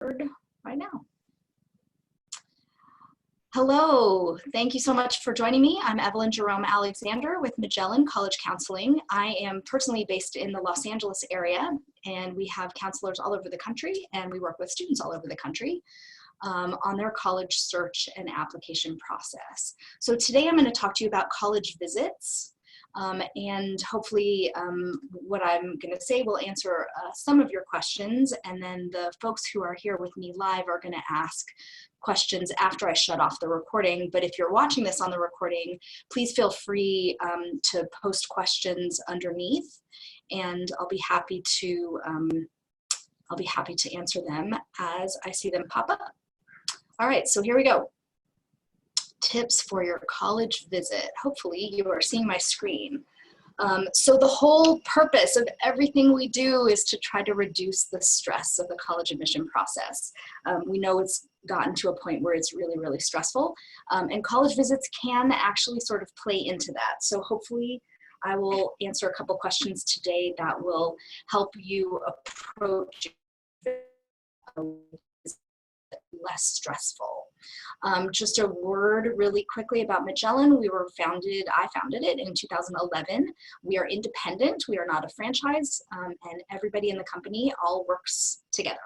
right now. Hello, thank you so much for joining me. I'm Evelyn Jerome-Alexander with Magellan College Counseling. I am personally based in the Los Angeles area, and we have counselors all over the country, and we work with students all over the country on their college search and application process. So today I'm going to talk to you about college visits. And hopefully what I'm going to say will answer some of your questions, and then the folks who are here with me live are going to ask questions after I shut off the recording. But if you're watching this on the recording, please feel free to post questions underneath, and I'll be happy to answer them as I see them pop up. All right, so here we go. Tips for your college visit. Hopefully you are seeing my screen. So the whole purpose of everything we do is to try to reduce the stress of the college admission process. We know it's gotten to a point where it's really, really stressful, and college visits can actually sort of play into that. So hopefully I will answer a couple questions today that will help you approach less stressful. Just a word really quickly about Magellan. I founded it in 2011. We are independent, we are not a franchise, and everybody in the company all works together.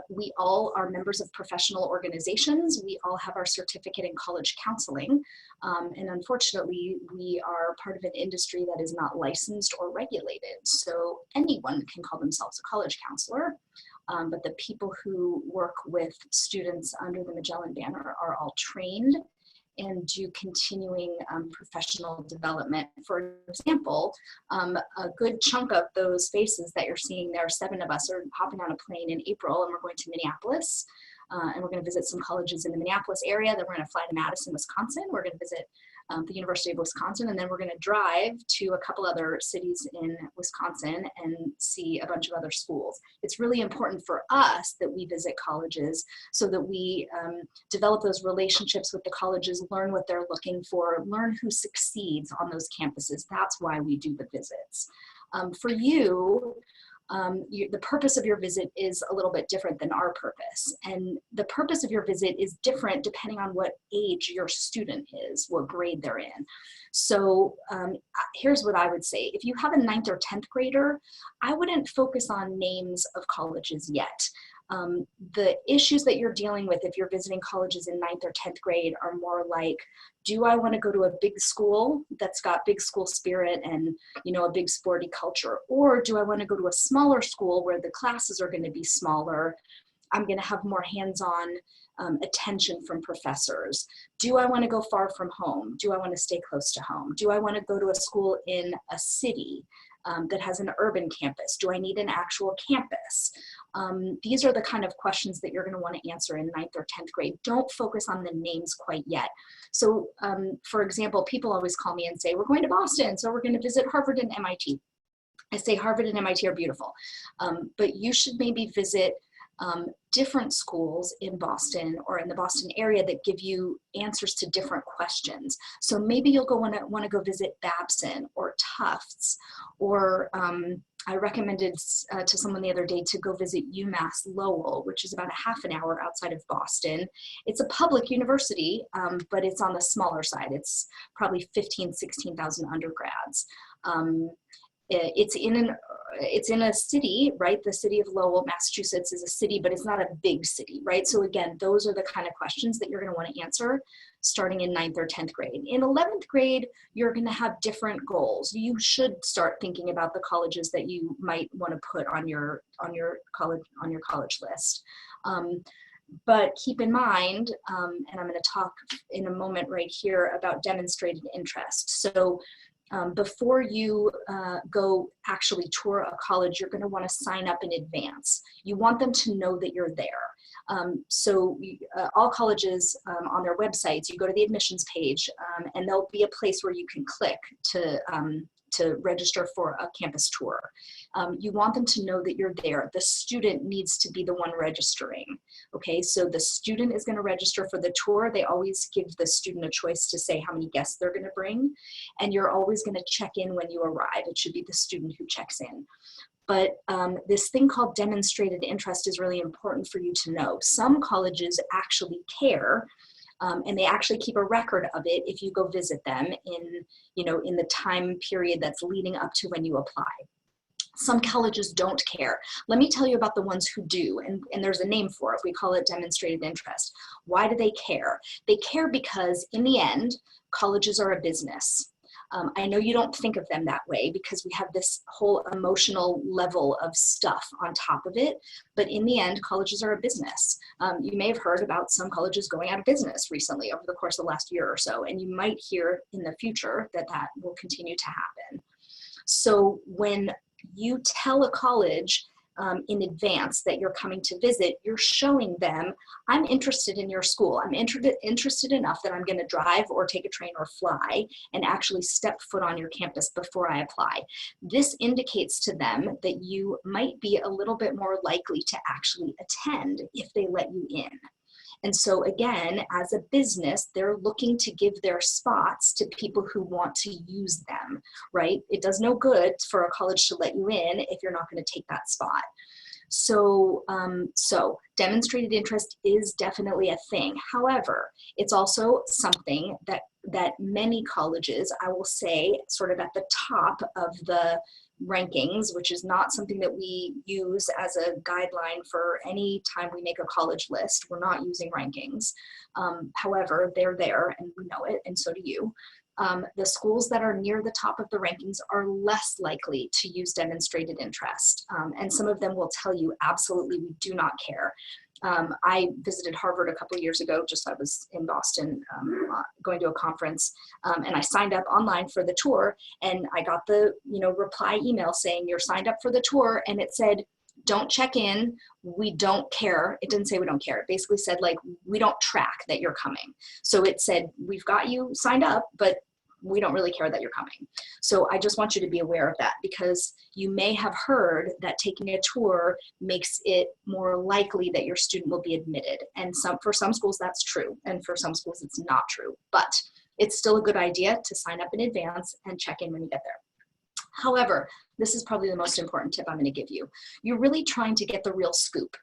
We all are members of professional organizations. We all have our certificate in college counseling. And unfortunately, we are part of an industry that is not licensed or regulated. So anyone can call themselves a college counselor. But the people who work with students under the Magellan banner are all trained and do continuing professional development. For example, a good chunk of those faces that you're seeing there, 7 of us are hopping on a plane in April, and we're going to Minneapolis. And we're going to visit some colleges in the Minneapolis area. Then we're going to fly to Madison, Wisconsin. We're going to visit the University of Wisconsin, and then we're going to drive to a couple other cities in Wisconsin and see a bunch of other schools. It's really important for us that we visit colleges so that we develop those relationships with the colleges, learn what they're looking for, learn who succeeds on those campuses. That's why we do the visits. For you, the purpose of your visit is a little bit different than our purpose. And the purpose of your visit is different depending on what age your student is, what grade they're in. So here's what I would say. If you have a 9th or 10th grader, I wouldn't focus on names of colleges yet. The issues that you're dealing with if you're visiting colleges in 9th or 10th grade are more like, do I want to go to a big school that's got big school spirit and, you know, a big sporty culture? Or do I want to go to a smaller school where the classes are going to be smaller? I'm going to have more hands-on attention from professors. Do I want to go far from home? Do I want to stay close to home? Do I want to go to a school in a city that has an urban campus? Do I need an actual campus? These are the kind of questions that you're going to want to answer in 9th or 10th grade. Don't focus on the names quite yet. So for example, people always call me and say, we're going to Boston, so we're going to visit Harvard and MIT. I say Harvard and MIT are beautiful, but you should maybe visit different schools in Boston or in the Boston area that give you answers to different questions. So maybe you'll want to go visit Babson or Tufts, or I recommended to someone the other day to go visit UMass Lowell, which is about a half an hour outside of Boston. It's a public university, but it's on the smaller side. It's probably 15,000, 16,000 undergrads. It's in a city, right? The city of Lowell, Massachusetts is a city, but it's not a big city, right? So again, those are the kind of questions that you're going to want to answer starting in 9th or 10th grade. In 11th grade, you're going to have different goals. You should start thinking about the colleges that you might want to put on your college list. But keep in mind, and I'm going to talk in a moment right here about demonstrated interest. So before you go actually tour a college, you're going to want to sign up in advance. You want them to know that you're there. So all colleges on their websites, you go to the admissions page, and there'll be a place where you can click to register for a campus tour. You want them to know that you're there. The student needs to be the one registering. Okay, so the student is going to register for the tour. They always give the student a choice to say how many guests they're going to bring, and you're always going to check in when you arrive. It should be the student who checks in. But this thing called demonstrated interest is really important for you to know. Some colleges actually care, and they actually keep a record of it if you go visit them in, in the time period that's leading up to when you apply. Some colleges don't care. Let me tell you about the ones who do, and there's a name for it. We call it demonstrated interest. Why do they care? They care because in the end, colleges are a business. I know you don't think of them that way because we have this whole emotional level of stuff on top of it, but in the end, colleges are a business. You may have heard about some colleges going out of business recently over the course of the last year or so, and you might hear in the future that that will continue to happen. So when you tell a college in advance that you're coming to visit, you're showing them, I'm interested in your school. I'm interested enough that I'm going to drive or take a train or fly and actually step foot on your campus before I apply. This indicates to them that you might be a little bit more likely to actually attend if they let you in. And so again, as a business, they're looking to give their spots to people who want to use them, right? It does no good for a college to let you in if you're not going to take that spot. So, demonstrated interest is definitely a thing. However, it's also something that many colleges, I will say, sort of at the top of the rankings, which is not something that we use as a guideline for any time we make a college list. We're not using rankings. However, they're there and we know it, and so do you. The schools that are near the top of the rankings are less likely to use demonstrated interest. And some of them will tell you, absolutely, we do not care. I visited Harvard a couple of years ago, I was in Boston going to a conference, and I signed up online for the tour, and I got the reply email saying you're signed up for the tour, and it said, don't check in, we don't care. It didn't say we don't care. It basically said, like, we don't track that you're coming. So it said, we've got you signed up, but we don't really care that you're coming. So I just want you to be aware of that, because you may have heard that taking a tour makes it more likely that your student will be admitted. And for some schools that's true, and for some schools it's not true, but it's still a good idea to sign up in advance and check in when you get there. However, this is probably the most important tip I'm going to give you. You're really trying to get the real scoop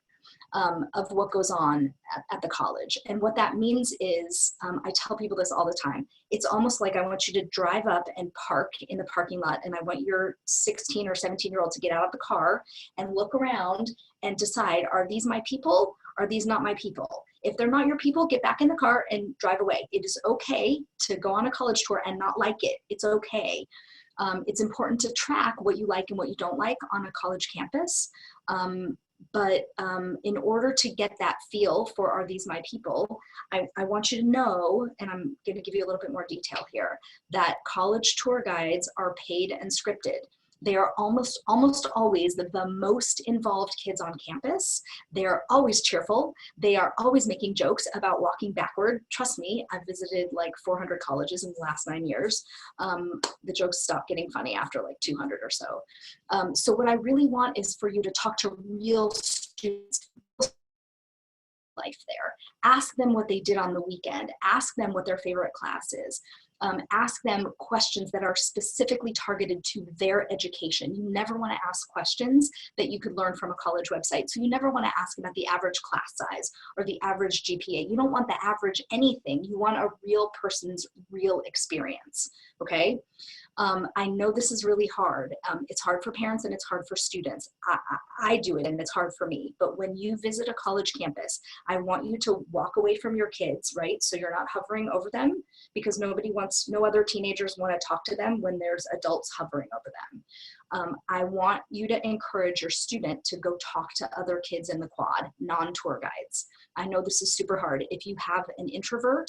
of what goes on at the college. And what that means is, I tell people this all the time, it's almost like I want you to drive up and park in the parking lot, and I want your 16 or 17-year-old to get out of the car and look around and decide, are these my people? Are these not my people? If they're not your people, get back in the car and drive away. It is okay to go on a college tour and not like it. It's okay. It's important to track what you like and what you don't like on a college campus. But in order to get that feel for, are these my people, I want you to know, and I'm going to give you a little bit more detail here, that college tour guides are paid and scripted. They are almost always the most involved kids on campus. They are always cheerful. They are always making jokes about walking backward. Trust me, I've visited like 400 colleges in the last 9 years. The jokes stopped getting funny after like 200 or so. So what I really want is for you to talk to real students life there. Ask them what they did on the weekend. Ask them what their favorite class is. Ask them questions that are specifically targeted to their education. You never want to ask questions that you could learn from a college website. So you never want to ask about the average class size or the average GPA. You don't want the average anything. You want a real person's real experience, okay? I know this is really hard. It's hard for parents and it's hard for students. I do it and it's hard for me. But when you visit a college campus, I want you to walk away from your kids, right? So you're not hovering over them, because no other teenagers want to talk to them when there's adults hovering over them. I want you to encourage your student to go talk to other kids in the quad, non-tour guides. I know this is super hard. If you have an introvert,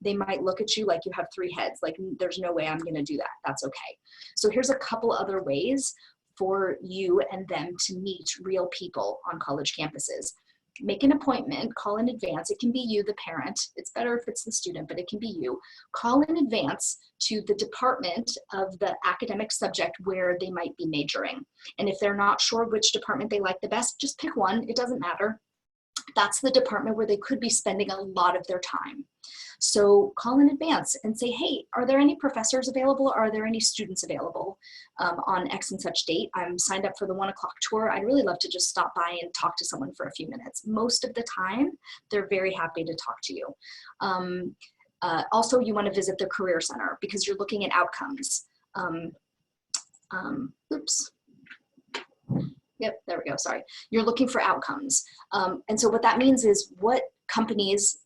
they might look at you like you have 3 heads, like there's no way I'm going to do that. That's okay. So here's a couple other ways for you and them to meet real people on college campuses. Make an appointment, call in advance. It can be you, the parent. It's better if it's the student, but it can be you. Call in advance to the department of the academic subject where they might be majoring. And if they're not sure which department they like the best, just pick one. It doesn't matter. That's the department where they could be spending a lot of their time. So call in advance and say, hey, are there any professors available? Are there any students available on X and such date? I'm signed up for the 1 o'clock tour. I'd really love to just stop by and talk to someone for a few minutes. Most of the time, they're very happy to talk to you. Also, you want to visit the Career Center because you're looking at outcomes. Oops. Yep, there we go, sorry. You're looking for outcomes. And so what that means is what companies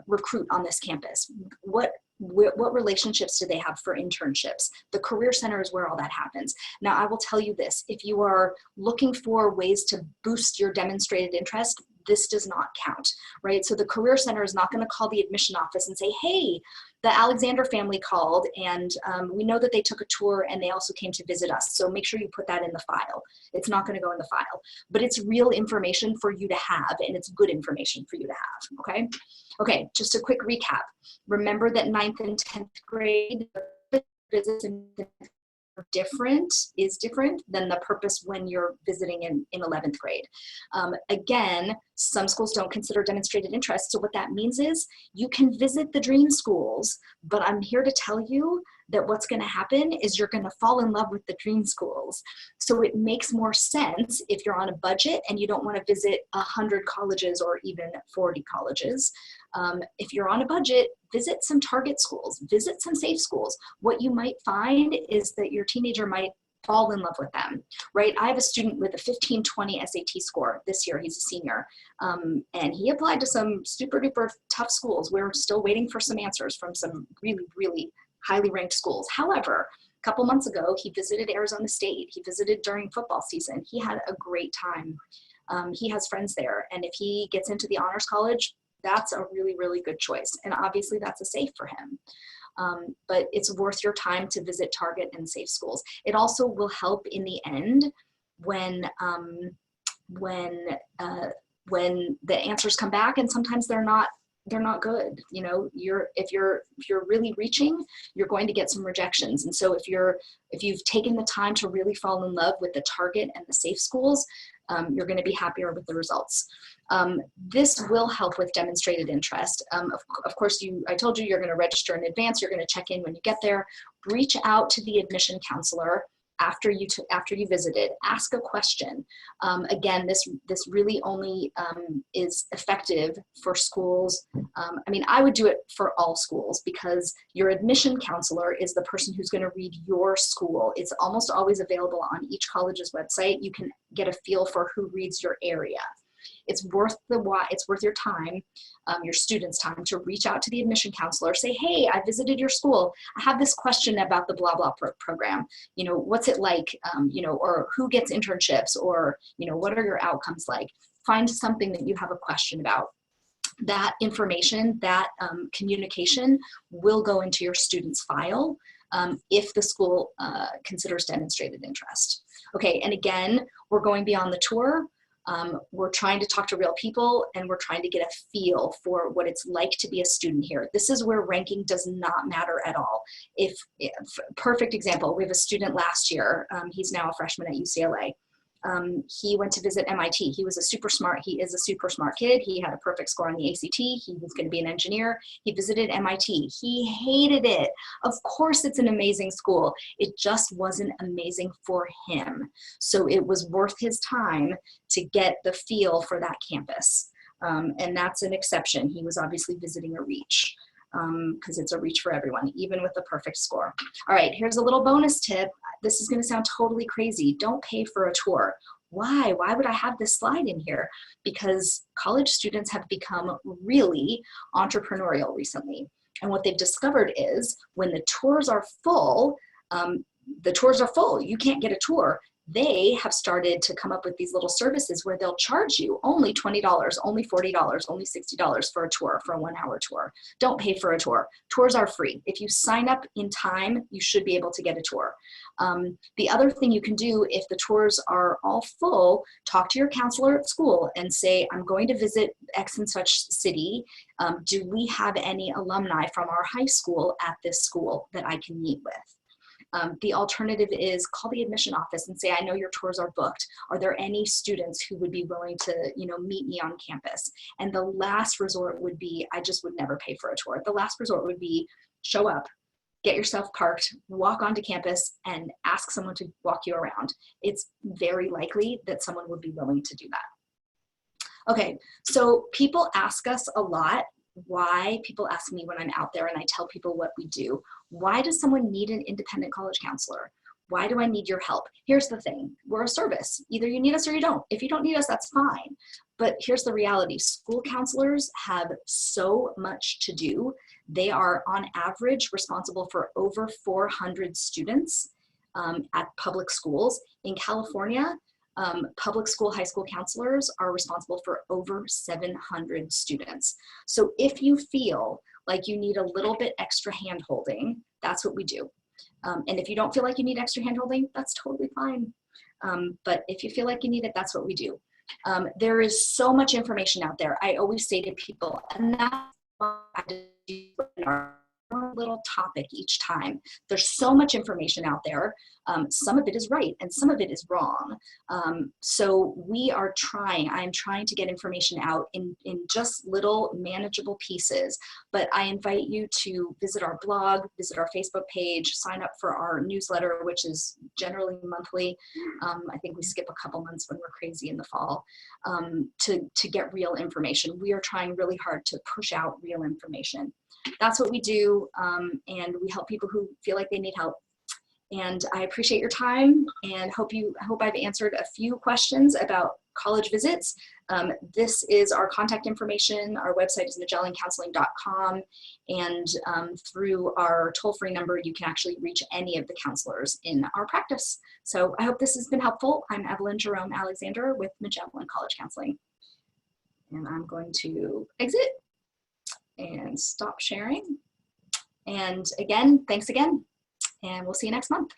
recruit on this campus. What relationships do they have for internships? The Career Center is where all that happens. Now, I will tell you this, if you are looking for ways to boost your demonstrated interest, this does not count, right? So the Career Center is not going to call the admission office and say, hey, the Alexander family called and we know that they took a tour and they also came to visit us. So make sure you put that in the file. It's not going to go in the file, but it's real information for you to have, and it's good information for you to have, okay? Okay, just a quick recap. Remember that 9th and 10th grade visits is different than the purpose when you're visiting in 11th grade. Again, some schools don't consider demonstrated interest. So what that means is you can visit the dream schools, but I'm here to tell you that what's going to happen is you're going to fall in love with the dream schools. So it makes more sense if you're on a budget and you don't want to visit 100 colleges or even 40 colleges. If you're on a budget, visit some target schools, visit some safe schools. What you might find is that your teenager might fall in love with them, right? I have a student with a 1520 SAT score this year. He's a senior, and he applied to some super duper tough schools. We're still waiting for some answers from some really, really highly ranked schools. However, a couple months ago, he visited Arizona State. He visited during football season. He had a great time. He has friends there. And if he gets into the honors college, that's a really, really good choice. And obviously that's a safe for him. But it's worth your time to visit target and safe schools. It also will help in the end when the answers come back, and sometimes they're not good. You know, if you're really reaching, you're going to get some rejections. And so if you've taken the time to really fall in love with the target and the safe schools, you're going to be happier with the results. This will help with demonstrated interest. Of course, I told you you're going to register in advance. You're going to check in when you get there. Reach out to the admission counselor after you visited. Ask a question. Again, this really only is effective for schools. I mean, I would do it for all schools because your admission counselor is the person who's going to read your school. It's almost always available on each college's website. You can get a feel for who reads your area. It's worth your time, your students' time, to reach out to the admission counselor. Say, hey, I visited your school. I have this question about the blah blah program. You know, what's it like? You know, or who gets internships? Or you know, what are your outcomes like? Find something that you have a question about. That information, that communication, will go into your student's file if the school considers demonstrated interest. Okay, and again, we're going beyond the tour. We're trying to talk to real people, and we're trying to get a feel for what it's like to be a student here. This is where ranking does not matter at all. Perfect example, we have a student last year, he's now a freshman at UCLA. He went to visit MIT. He is a super smart kid. He had a perfect score on the ACT. He was going to be an engineer. He visited MIT. He hated it. Of course, it's an amazing school. It just wasn't amazing for him. So it was worth his time to get the feel for that campus. And that's an exception. He was obviously visiting a reach, because it's a reach for everyone, even with the perfect score. All right, here's a little bonus tip. This is going to sound totally crazy. Don't pay for a tour. Why? Why would I have this slide in here? Because college students have become really entrepreneurial recently. And what they've discovered is when the tours are full, you can't get a tour. They have started to come up with these little services where they'll charge you only $20, only $40, only $60 for a tour, for a 1-hour tour. Don't pay for a tour. Tours are free. If you sign up in time, you should be able to get a tour. The other thing you can do if the tours are all full, talk to your counselor at school and say, I'm going to visit X and such city. Do we have any alumni from our high school at this school that I can meet with? The alternative is call the admission office and say, I know your tours are booked. Are there any students who would be willing to, meet me on campus? And the last resort would be, I just would never pay for a tour. The last resort would be show up, get yourself parked, walk onto campus, and ask someone to walk you around. It's very likely that someone would be willing to do that. Okay, so people ask us a lot. Why? People ask me when I'm out there and I tell people what we do. Why does someone need an independent college counselor? Why do I need your help? Here's the thing, we're a service. Either you need us or you don't. If you don't need us, that's fine. But here's the reality, school counselors have so much to do. They are on average responsible for over 400 students at public schools. In California, public school, high school counselors are responsible for over 700 students. So if you feel like you need a little bit extra hand-holding, that's what we do. And if you don't feel like you need extra hand-holding, that's totally fine. But if you feel like you need it, that's what we do. There is so much information out there. I always say to people, and that's why I do in our little topic each time. There's so much information out there. Some of it is right and some of it is wrong. So we are trying, I'm trying to get information out in just little manageable pieces, but I invite you to visit our blog, visit our Facebook page, sign up for our newsletter, which is generally monthly. I think we skip a couple months when we're crazy in the fall, to get real information. We are trying really hard to push out real information. That's what we do, and we help people who feel like they need help. And I appreciate your time and hope I've answered a few questions about college visits. This is our contact information. Our website is magellancounseling.com, and through our toll-free number, you can actually reach any of the counselors in our practice. So I hope this has been helpful. I'm Evelyn Jerome-Alexander with Magellan College Counseling. And I'm going to exit and stop sharing. And again, thanks again, and we'll see you next month.